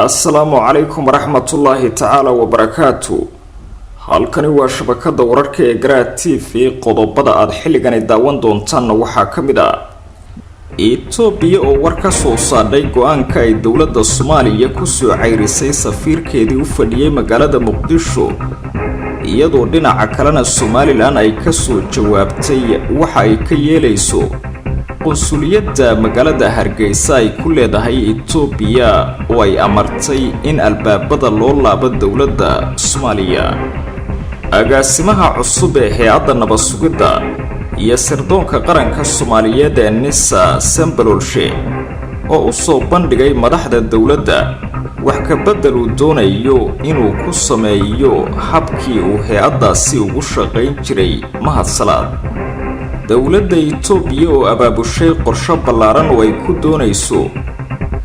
السلام عليكم ورحمة الله تعالى وبركاته. halkani waa shabakada wararka ee Garaad TV qodobada aad xilligan daawan doontaan waxa kamid ah Itoobiya oo war ka soo saaray go'aanka ay dawladda Soomaaliya ku soo ceyrisay safiirkeedii u fadhiyay magaalada Muqdisho iyadoo dhinaca kalena Somaliland ay ka soo jawaabtay waxa ay ka yeelayso qonsuliyadda magaalada Hargeysa ay ku leedahay Itoobiya oo ay amartay in albaabada loo laabo dawladda Soomaaliya agaasimaha cusub ee hay'adda nabad-sugidda iyo sirdoonka qaranka Soomaaliyeed ee NISA Sambalolshe oo u soo bandhigay madaxda dawladda wax ka bedel uu doonayo inuu ku sameeyo habkii uu hay'addaasi ugu shaqayn jiray mahadsalaad dawladda Itoobiya oo abaabushay qorshe ballaaran oo ay ku doonayso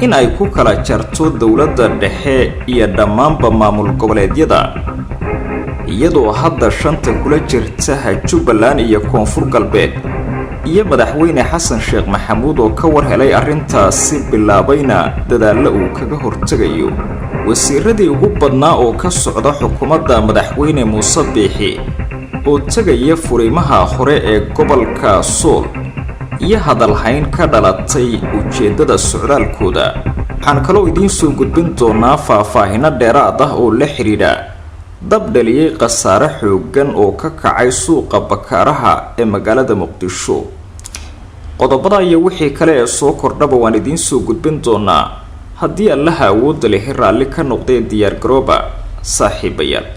in ay ku kala jarto dawladda dhexe iyo dhammaanba maamul goboleedyada iyadoo hadda shanta kula jirta Jubbaland iyo Koonfur Galbeed iyo madaxweyne Xasan Sheekh Maxamuud oo ka war helay arrintaasi bilaabayna dadaal uu kaga hortagayo wasiiradii ugu badnaa oo ka socda xukuumadda madaxweyne Muuse Biixi oo tagaya furimaha hore ee gobolka Sool iyo hadalhayn ka dhalatay ujeedada socdaalkooda waxaan kaloo idiin soo gudbin doonaa faahfaahin dheeraad ah oo la xiriira dab dhaliyay khasaare xooggan oo ka kacay suuqa bakaaraha ee magaalada Muqdisho qodobada iyo wixii kale ee soo kordhaba waan idiin soo gudbin doonaa haddii Allah awood leh raalli ka noqday diyaar garooba saaxiibayaal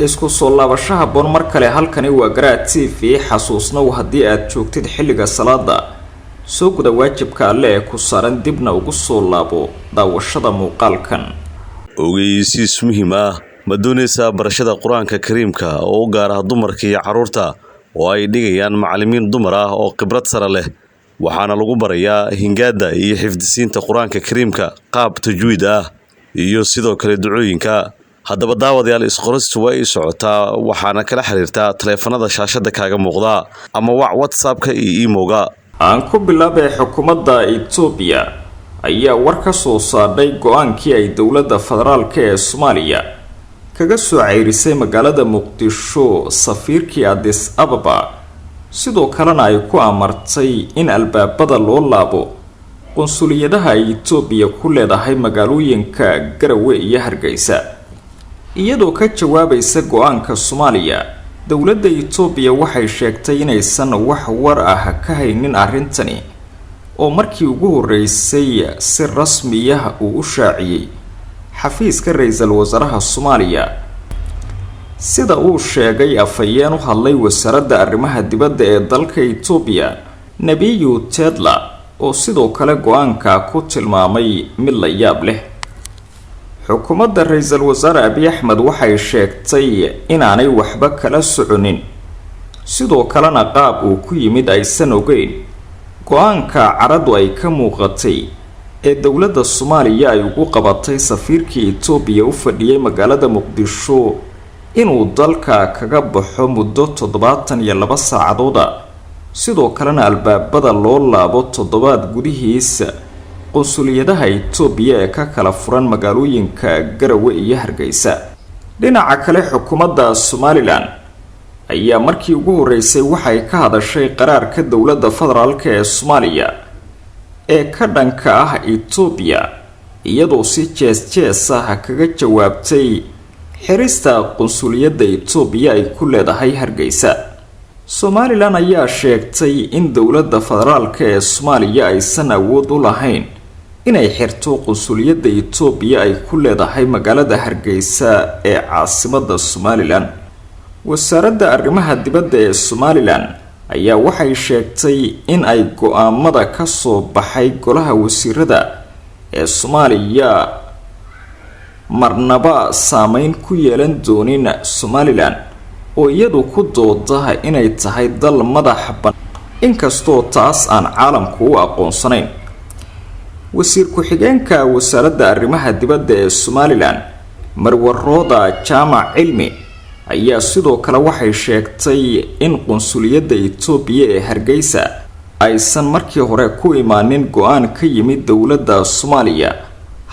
isku soo laabashaha boon mar kale halkani waa Garaad TV xasuusnow haddii aad joogtid xilliga salaada soo guda waajibka alle ee ku saaran dibna ugu soo laabo daawashada muuqaalkan ogeysiis muhiim ah ma doonaysaa barashada quraanka kariimka oo gaar ah dumarka iyo carruurta oo ay dhigayaan macallimiin dumar ah oo khibrad sare leh waxaana lagu barayaa hingaada iyo xifdisiinta quraanka kariimka qaab tajwiid ah iyo sidoo kale ducooyinka haddaba daawadayaal isqoristu way socotaa waxaana kala xiriirtaa taleefanada shaashada kaaga muuqda ama WhatsApp-ka iyo email-ga aan ku bilaabay xukuumadda Itoobiya ayaa war ka soo saaray go'aankii ay dawladda federaalka ee Soomaaliya kaga soo ceyrisay magaalada Muqdisho safiirkii Addis Ababa sidoo kalena ay ku amartay in albaabada loo laabo qonsuliyadaha Itoobiya ku leedahay magaalooyinka Garowe iyo Hargeysa iyadoo ka jawaabaysa go'aanka Soomaaliya dawladda Itoobiya waxay sheegtay inaysan wax war ah ka haynin arrintani oo markii ugu horeysay si rasmi ah uu u shaaciyay xafiiska ra'iisul wasaaraha Soomaaliya sida uu sheegay afayeen u hadlay wasaaradda arrimaha dibadda ee dalka Itoobiya Nabiyu Tedla oo sidoo kale go'aanka ku tilmaamay mid la yaab leh xukuumadda ra'iisul wasaare Abiy Ahmed waxay sheegtay inaanay waxba kala soconin sidoo kalena qaab uu ku yimid aysan ogeyn go'aanka caradu ay ka muuqatay ee dawladda Soomaaliya ay ugu qabatay safiirkii Itoobiya u fadhiyay magaalada Muqdisho inuu dalka kaga baxo muddo 72 saacadood sidoo kalena albaabada loo laabo 7 gudihiisa qonsuliyadaha Itoobiya ee ka kala furan magaalooyinka Garowe iyo Hargeysa dhinaca kale xukuumadda Somaliland ayaa markii ugu horeysay waxay ka hadashay qaraarka dawladda federaalka ee Soomaaliya ee ka dhanka ah Itoobiya iyadoo si jees ah kaga jawaabtay xirista qonsuliyadda Itoobiya ay ku leedahay Hargeysa Somaliland ayaa sheegtay in dawladda federaalka ee Soomaaliya aysan awood u lahayn inay xirto qonsuliyadda Itoobiya ay ku leedahay magaalada Hargeysa ee caasimadda Somaliland wasaaradda arrimaha dibadda ee Somaliland ayaa waxay sheegtay in ay go'aamada ka soo baxay golaha wasiirada ee Soomaaliya marnaba saameyn ku yeelan doonin Somaliland oo iyadu ku dooda inay tahay dal madax bannaan inkastoo taas aan caalamku u aqoonsanayn wasiir ku-xigeenka wasaaradda arrimaha dibadda ee Somaliland Marwarooda Jaamac Cilmi ayaa sidoo kale waxay sheegtay in qunsuliyadda Itoobiya ee Hargeysa aysan markii hore ku imaanin go'aan ka yimid dowladda Soomaaliya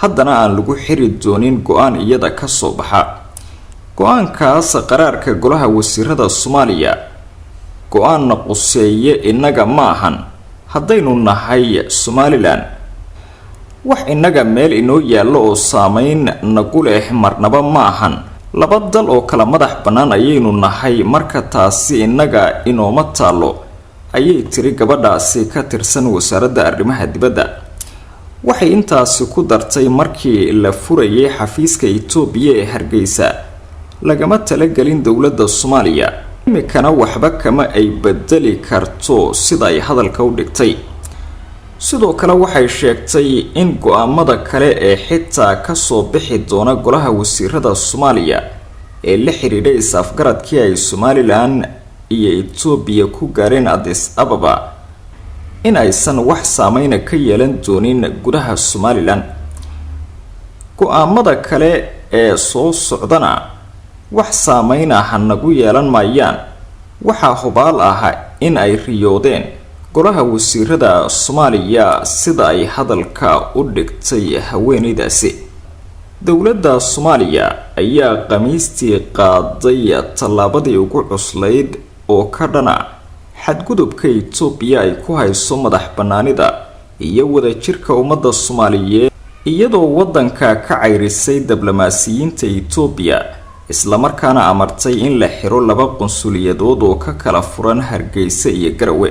haddana aan lagu xiri doonin go'aan iyada ka soo baxa go'aankaas qaraarka golaha wasiirada Soomaaliya go'aan quseeye inaga ma ahan haddaynu nahay Somaliland wax inaga meel inoo yaallo oo saameyn nagu leh marnaba ma ahan laba dal oo kala madax bannaan ayaynu nahay marka taasi inaga inooma taalo ayay tiri gabadhaasi ka tirsan wasaaradda arrimaha dibadda waxay intaasi ku dartay markii la furayay xafiiska Itoobiya ee Hargeysa lagama talagelin dowladda Soomaaliya imikana waxba kama ay bedeli karto sida ay hadalka u dhigtay sidoo kale waxay sheegtay in go'aamada kale ee xitaa ka soo bixi doona golaha wasiirada Soomaaliya ee la xiriiray is-afgaradkii ay Somaliland iyo Itoobiya ku gaareen Addis Ababa in aysan wax saameyn ka yeelan doonin gudaha Somaliland go'aamada kale ee soo socdana wax saameyn ah nagu yeelan maayaan waxa hubaal ah in ay riyoodeen golaha wasiirada Soomaaliya sida ay hadalka u dhigtay haweeneydaasi dowladda Soomaaliya ayaa Khamiistii qaaday tallaabadii ugu cuslayd oo ka dhana xadgudubka Itoobiya ay ku hayso madax bannaanida iyo wadajirka ummadda Soomaaliyeed iyadoo waddanka ka cayrisay diblomaasiyiinta Itoobiya isla markaana amartay in la xiro laba qunsuliyadood oo ka kala furan Hargeysa iyo Garowe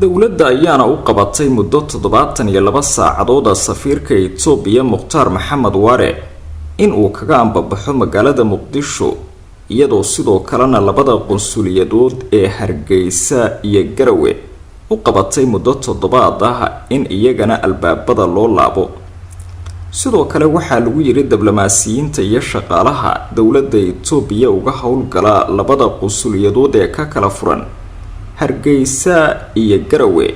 dowladda ayaana u qabatay muddo 72 saacadood safiirka Itoobiya Mukhtaar Maxamed Waare in uu kaga ambabaxo magaalada Muqdisho iyadoo sidoo kalena labada qunsuliyadood ee Hargeysa iyo Garowe u qabatay muddo 7 ah in iyagana albaabada loo laabo sidoo kale waxaa lagu yiri diblomaasiyiinta iyo shaqaalaha dowladda Itoobiya uga howlgala labada qunsuliyadood ee ka kala furan Hargeysa iyo Garowe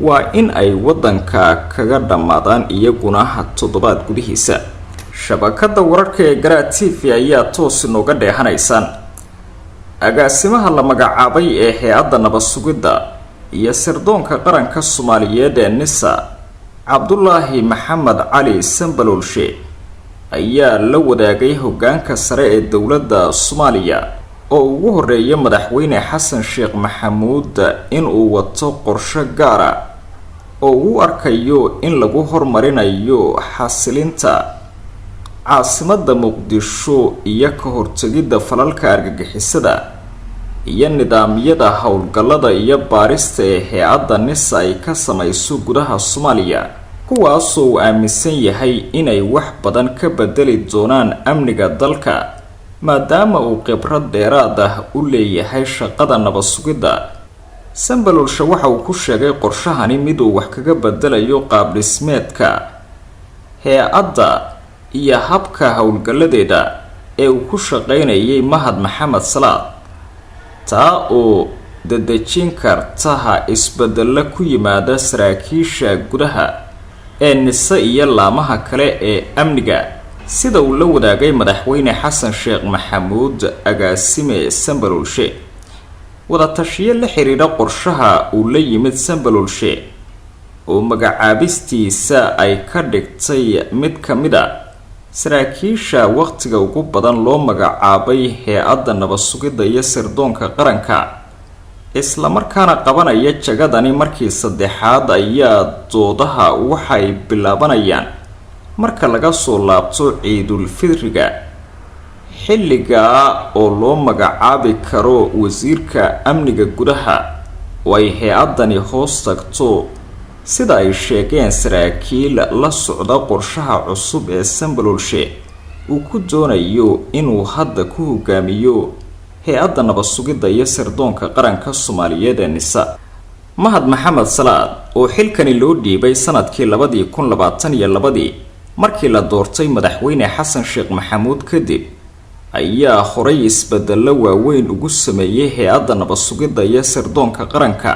waa in ay waddanka kaga dhamaadaan iyaguna 7 gudihiisa shabakada wararka ee Garaa TV ayaa toos nooga dheehanaysaan agaasimaha la magacaabay ee hay'adda nabad sugidda iyo sirdoonka qaranka Soomaaliyeed ee NISA Cabdullaahi Maxamed Cali Sambalolshe ayaa la wadaagay hoggaanka sare ee dowladda Soomaaliya oo ugu horeeyay madaxweyne Xasan Sheekh Maxamuud in uu wato qorshe gaar ah oo uu arkayo in lagu hormarinayo xasilinta caasimadda Muqdisho iyo ka hortagidda falalka argagixisada iyo nidaamyada howlgallada iyo baarista ee hay'adda NISA ay ka samayso gudaha Soomaaliya kuwaasoo uu aaminsan yahay inay wax badan ka bedeli doonaan amniga dalka maadaama uu khibrad dheeraad ah u leeyahay shaqada nabad sugidda Sambalolshe waxa uu ku sheegay qorshahani mid uu wax kaga bedelayo qaab dhismeedka hay'adda iyo habka howlgalladeeda ee uu ku shaqeynayay Mahad Maxamed Salaad taa oo dadejin karta isbeddello ku yimaada saraakiisha gudaha ee NISA iyo laamaha kale ee amniga sida uu la wadaagay madaxweyne Xasan Sheekh Maxamuud agaasime Sambalolshe wada tashiye la xiriira qorshaha uu la yimid Sambalolshe oo magacaabistiisa ay ka dhigtay mid ka mid ah saraakiisha waqtiga ugu badan loo magacaabay hay'adda nabad sugidda iyo sirdoonka qaranka isla markaana qabanaya jagadani markii saddexaad ayaa doodaha waxay bilaabanayaan marka laga soo laabto Ciidul Fidriga xilliga oo loo magacaabi karo wasiirka amniga gudaha oo ay hay'adani hoos tagto sida ay sheegeen saraakiil la socda qorshaha cusub ee Sambalolshe uu ku doonayo inuu hadda ku hogaamiyo hay'adda nabad sugidda iyo sirdoonka qaranka Soomaaliyeed ee NISA Mahad Maxamed Salaad oo xilkani loo dhiibay sanadkii 2022 markii la doortay madaxweyne Xasan Sheekh Maxamuud kadib ayaa horay isbeddello waaweyn ugu sameeyay hay'adda nabad sugidda iyo sirdoonka qaranka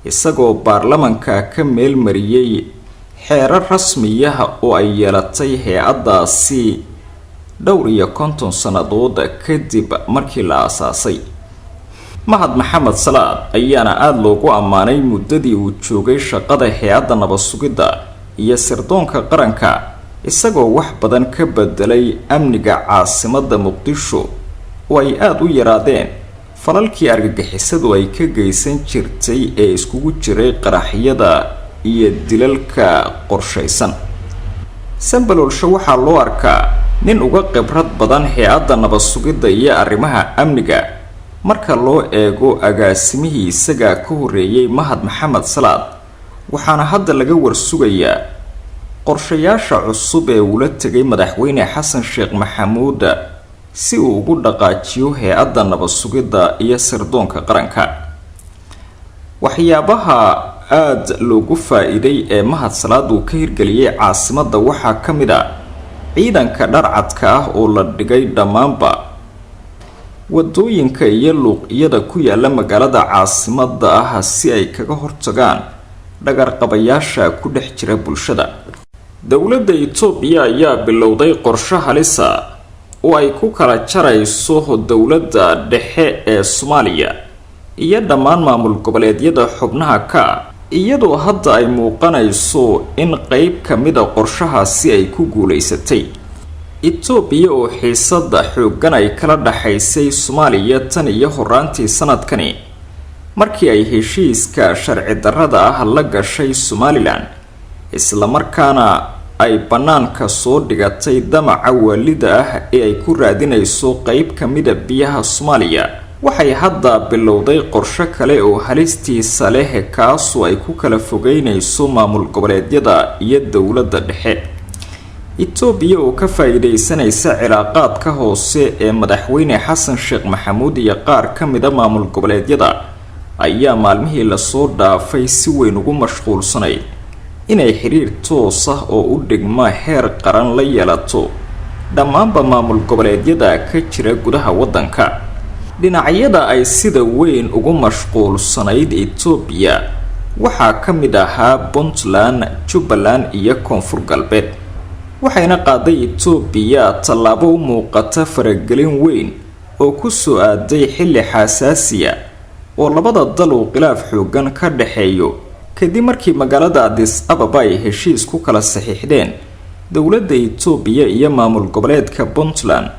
isagoo baarlamanka ka meel mariyay xeerar rasmi ah oo ay yeelatay hay'addaasi dhowr iyo 50 sannadood kadib markii la aasaasay. Mahad Maxamed Salaad ayaana aad loogu ammaanay muddadii uu joogay shaqada hay'adda nabad sugidda iyo sirdoonka qaranka, isagoo wax badan ka bedelay amniga caasimadda Muqdisho oo ay aad u yaraadeen falalkii argagixisadu ay ka geysan jirtay ee iskugu jiray qaraxyada iyo dilalka qorshaysan. Sambalolsho waxaa loo arkaa nin uga khibrad badan hay'adda nabad sugidda iyo arrimaha amniga marka loo eego agaasimihii isaga ka horeeyay Mahad Maxamed Salaad, waxaana hadda laga warsugayaa qorshayaasha cusub ee uu la tagay madaxweyne Xasan Sheekh Maxamuud si uu ugu dhaqaajiyo hay'adda nabad sugidda iyo sirdoonka qaranka. Waxyaabaha aad loogu faa'iiday ee Mahad Salaad uu ka hirgeliyay caasimadda waxaa ka mid ah ciidanka dharcadka ah oo la dhigay dhammaanba wadooyinka iyo luuqyada ku yaala magaalada caasimadda ah si ay kaga hortagaan dhagarqabayaasha ku dhex jira bulshada. Dowladda Itoobiya ayaa bilowday qorshe halis ah oo ay ku kala jarayso dowladda dhexe ee Soomaaliya iyo dhammaan maamul goboleedyada xubnaha ka, iyadoo hadda ay muuqanayso in qayb ka mid ah qorshahaasi ay ku guuleysatay. Itoobiya oo xiisada xooggan ay kala dhaxaysay Soomaaliya tan iyo horaantii sanadkani markii ay heshiiska sharci darrada ah la gashay Somaliland, isla markaana ay banaanka soo dhigatay damaca waalida ah ee ay ku raadinayso qayb ka mid ah biyaha Soomaaliya, waxay hadda bilowday qorshe kale oo halistiisa leh kaasoo ay ku kala fogeynayso maamul goboleedyada iyo dowladda dhexe. Itoobiya oo ka faa'iideysanaysa cilaaqaadka hoose ee madaxweyne Xasan Sheekh Maxamuud iyo qaar ka mid ah maamul goboleedyada ayaa maalmihii la soo dhaafay si weyn ugu mashquulsanay inay xiriir toos ah oo u dhigma heer qaran la yeelato dhammaanba maamul goboleedyada ka jira gudaha waddanka. Dhinacyada ay sida weyn ugu mashquulsanayd Itoobiya waxaa ka mid ahaa Puntland, Jubbaland iyo Koonfur Galbeed, waxayna qaaday Itoobiya tallaabo u muuqata faragelin weyn oo ku soo aaday xilli xasaasiya oo labada dal uu khilaaf xooggan ka dhaxeeyo kadib markii magaalada Addis Ababa ay heshiis ku kala saxiixdeen dowladda Itoobiya iyo maamul goboleedka Puntland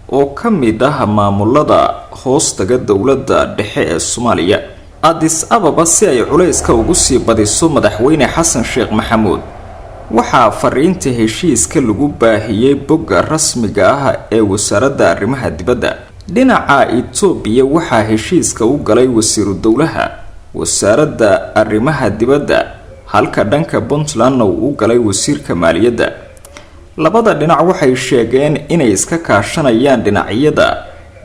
oo ka mid ah maamulada hoostaga dowladda dhexe ee Soomaaliya. Addis Ababa si ay culayska ugu sii badiso madaxweyne Xasan Sheekh Maxamuud waxaa fariinta heshiiska lagu baahiyay bogga rasmiga ah ee wasaaradda arrimaha dibadda. Dhinaca Itoobiya waxaa heshiiska u galay wasiiru dowlaha wasaaradda arrimaha dibadda, halka dhanka Puntland uu u galay wasiirka maaliyadda. Labada dhinac waxay sheegeen inay iska kaashanayaan dhinacyada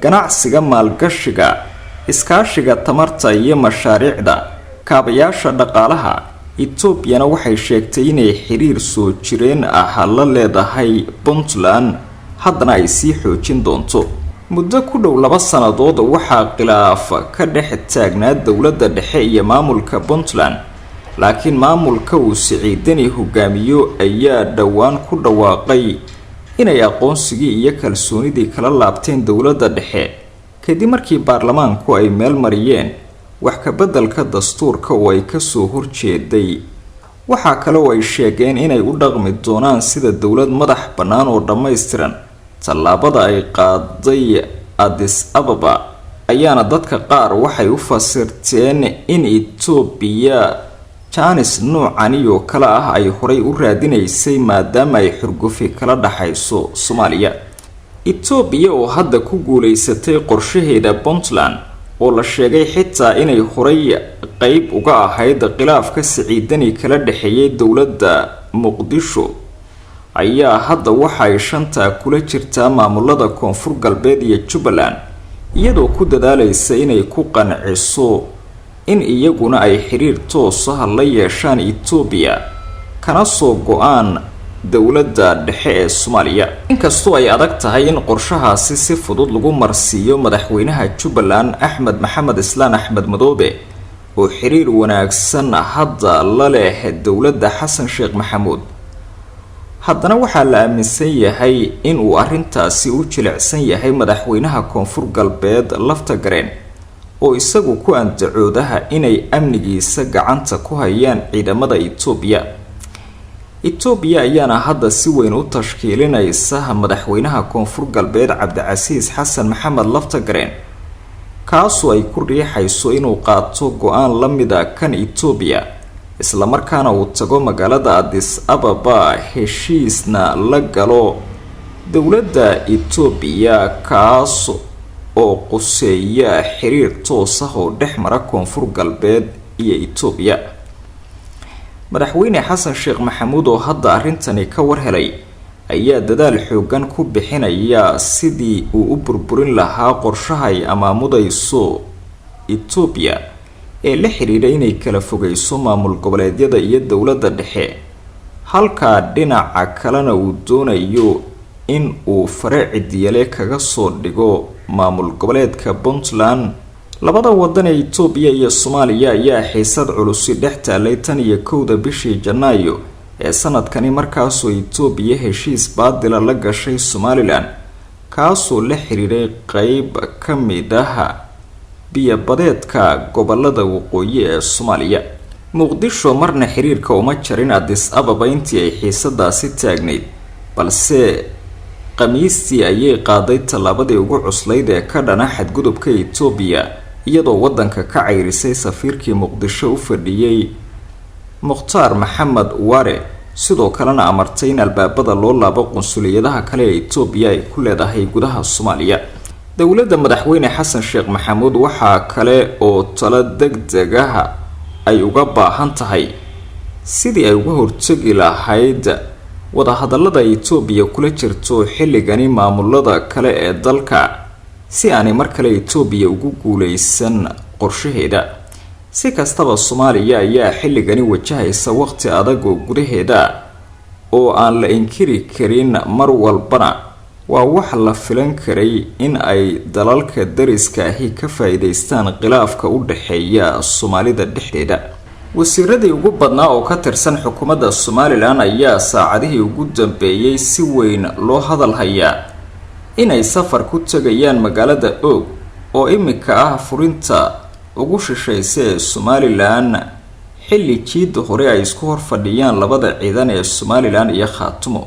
ganacsiga, maalgashiga, iskaashiga tamarta iyo mashaariicda kaabayaasha dhaqaalaha. Itoobiyana waxay sheegtay inay xiriir soo jireen ah la leedahay Puntland, haddana ay sii xoojin doonto. Muddo ku dhow 2 sannadood waxaa khilaaf ka dhex taagnaa dowladda dhexe iyo maamulka Puntland, laakiin maamulka uu Siciidani hogaamiyo ayaa dhowaan ku dhawaaqay inay aqoonsigii iyo kalsoonidii kala laabteen dowladda dhexe kadib markii baarlamaanku ay meel mariyeen wax ka beddelka dastuurka oo ay ka soo horjeeday. waxaa kale oo ay sheegeen inay u dhaqmi doonaan sida dowlad madax bannaan oo dhammaystiran. tallaabada ay qaaday Addis Ababa ayaana dadka qaar waxay u fasirteen in Itoobiya jaanis noocani oo kale ah ay horay u raadinaysay maadaama ay xurgufi kala dhaxayso Soomaaliya. Itoobiya oo hadda ku guuleysatay qorshaheeda Puntland oo la sheegay xitaa inay horay qayb uga ahayd khilaafka Siciidani kala dhaxeeyay dowladda Muqdisho, ayaa hadda waxay shanta kula jirtaa maamulada Koonfur Galbeed iyo Jubbaland, iyadoo ku dadaalaysa inay ku qanciso in iyaguna ay xiriir toos ah la yeeshaan Itoobiya kana soo go'aan dowladda dhexe ee Soomaaliya. inkastoo ay adag tahay in qorshahaasi si fudud lagu marsiiyo madaxweynaha Jubbaland Axmed Maxamed Islaan Axmed Madoobe oo xiriir wanaagsan hadda la leh dowladda Xasan Sheekh Maxamuud, haddana waxaa la aaminsan yahay inuu arrintaasi u jilicsan yahay madaxweynaha koonfur galbeed Laftagareen oo isagu ku andacoodaha inay amnigiisa gacanta ku hayaan ciidamada Itoobiya ayaana hadda si weyn u tashkiilinaysa madaxweynaha koonfur galbeed Cabdicasiis Xasan Maxamed Laftagareen kaasoo ay ku riixayso inuu qaato go'aan la mid ah kan Itoobiya isla markaana uu tago magaalada Addis Ababa heshiisna la galo dowladda Itoobiya kaas oo quseeya xiriir toos ah oo dhexmara koonfur galbeed iyo Itoobiya. madaxweyne xasan sheekh maxamuud oo hadda arrintani ka warhelay ayaa dadaal xoogan ku bixinaya sidii uu u burburin lahaa qorshaha ay amaamudayso Itoobiya ee la xiriira inay kala fogeyso maamul goboleedyada iyo dowladda dhexe halka dhinaca kalena uu doonayo in uu faraacidiyale kaga soo dhigo maamul goboleedka Puntland. labada wadan ee Itoobiya iyo Soomaaliya ayaa xiisad culus dhex taalay tan iyo 1 bishii Janaayo ee sanadkani markaasoo Itoobiya heshiis baadila la gashay Somaliland kaasoo la xiriiray qayb ka mid ah biyo-badeedka gobolada waqooyi ee Soomaaliya. Muqdisho marna xiriirka uma jarin Addis Ababa intii ay xiisadaasi taagneyd balse qamiistii ayay qaaday tallaabadii ugu cuslayd ee ka dhana xadgudubka Itoobiya iyadoo wadanka ka cayrisay safiirkii Muqdisho u fadhiyay Mukhtaar Maxamed Ware sidoo kalena amartay in albaabada loo laabo qunsuliyadaha kale ee Itoobiya ay ku leedahay gudaha Soomaaliya. dowladda madaxweyne xasan sheekh maxamuud waxaa kale oo talo degdeg ah ay uga baahan tahay sidii ay uga hortagi lahayd wadahadallada Itoobiya kula jirto xilligani maamulada kale ee dalka si aanay mar kale Itoobiya ugu guuleysan qorshaheeda. si kastaba Soomaaliya ayaa xilligani wajahaysa waqti adag oo gudaheeda oo aan la inkiri karin mar walbana waa wax la filan karay in ay dalalka dariska ahi ka faa'iideystaan khilaafka u dhaxeeya Soomaalida dhexdeeda. wasiiradii ugu badnaa oo ka tirsan xukuumadda Somaliland ayaa saacadihii ugu dambeeyay si weyn loo hadal hayaa inay safar ku tagayaan magaalada Og oo imika ah furinta ugu shisheeysa ee Somaliland xilli jiid hore ay isku horfadhiyaan labada ciidan ee Somaliland iyo Khaatumo.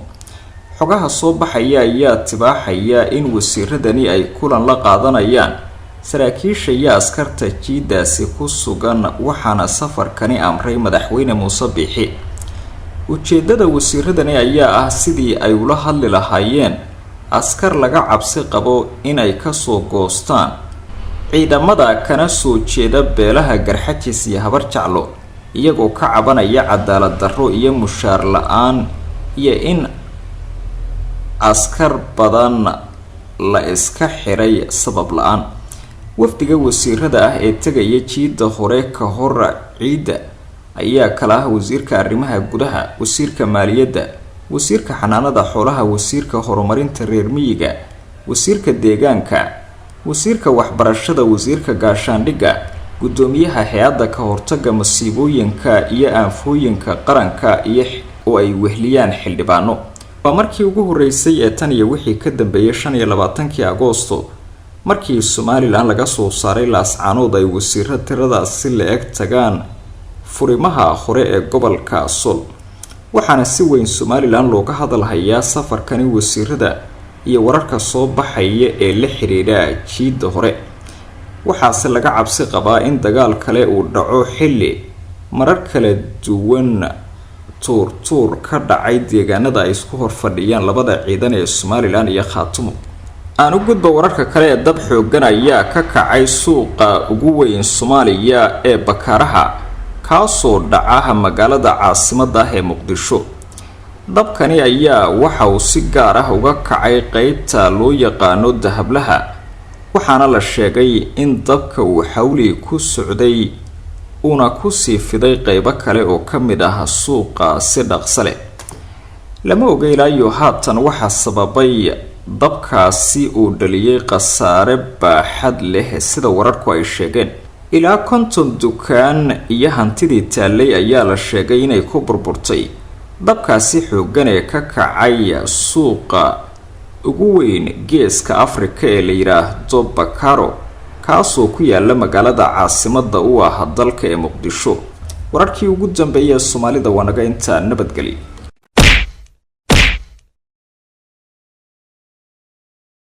xogaha soo baxaya ayaa tibaaxaya in wasiiradani ay kulan la qaadanayaan saraakiisha iyo askarta jiidaasi ku sugan waxaana safarkani amray madaxweyne Muuse Biixi. ujeedada wasiiradani ayaa ah sidii ay ula hadli lahaayeen askar laga cabsi qabo in ay ka soo goostaan ciidamada kana soo jeeda beelaha Garxajis iyo Habar Jaclo iyagoo ka cabanaya cadaalad darro iyo mushaar la'aan iyo in askar badan la iska xiray sabab la'aan. wafdiga wasiirada ah ee tagaya jiida hore ka hor ciida ayaa kala ah wasiirka arrimaha gudaha, wasiirka maaliyadda, wasiirka xanaanada xoolaha, wasiirka horumarinta reer miyiga, wasiirka deegaanka, wasiirka waxbarashada, wasiirka gaashaandhigga, gudoomiyaha hay'adda ka hortagga masiibooyinka iyo aanfooyinka qaranka iyo oo ay wehliyaan xildhibaano. waa markii ugu horeysay ee tan iyo wixii ka dambeeyay 25 Agoosto markii Somaliland laga soo saaray laascaanood ay wasiiro tiradaasi la eg tagaan furimaha hore ee gobolka Sool. waxaana si weyn Somaliland looga hadal hayaa safarkani wasiirada iyo wararka soo baxaya ee la xiriira jiida hore. waxaase laga cabsi qabaa in dagaal kale uu dhaco xilli marar kala duwan tuur ka dhacay deegaanada ay isku horfadhiyaan labada ciidan ee Somaliland iyo Khaatumo. aan u gudbo wararka kale ee dab xoogan ayaa ka kacay suuqa ugu weyn Soomaaliya ee Bakaaraha kaasoo dhaca magaalada caasimadda ah ee Muqdisho. dabkani ayaa waxa uu si gaar ah uga kacay qaybta loo yaqaano dahablaha waxaana la sheegay in dabka uu xawli ku socday una ku sii fiday qaybo kale oo ka mid ah suuqa si dhaqso leh. lama oga ilaa haatan waxa sababay dabkaasi uu dhaliyay khasaare baaxad leh sida wararku ay sheegeen. ilaa 50 dukaan iyo hantidii taalay ayaa la sheegay inay ku burburtay dabkaasi xooggan ee ka kacay suuqa ugu weyn geeska Afrika ee la yiraahdo Bakaro kaasoo ku yaala magaalada caasimadda u ah dalka ee Muqdisho. wararkii ugu dambeeyay Soomaalida waa naga inta nabadgelyo.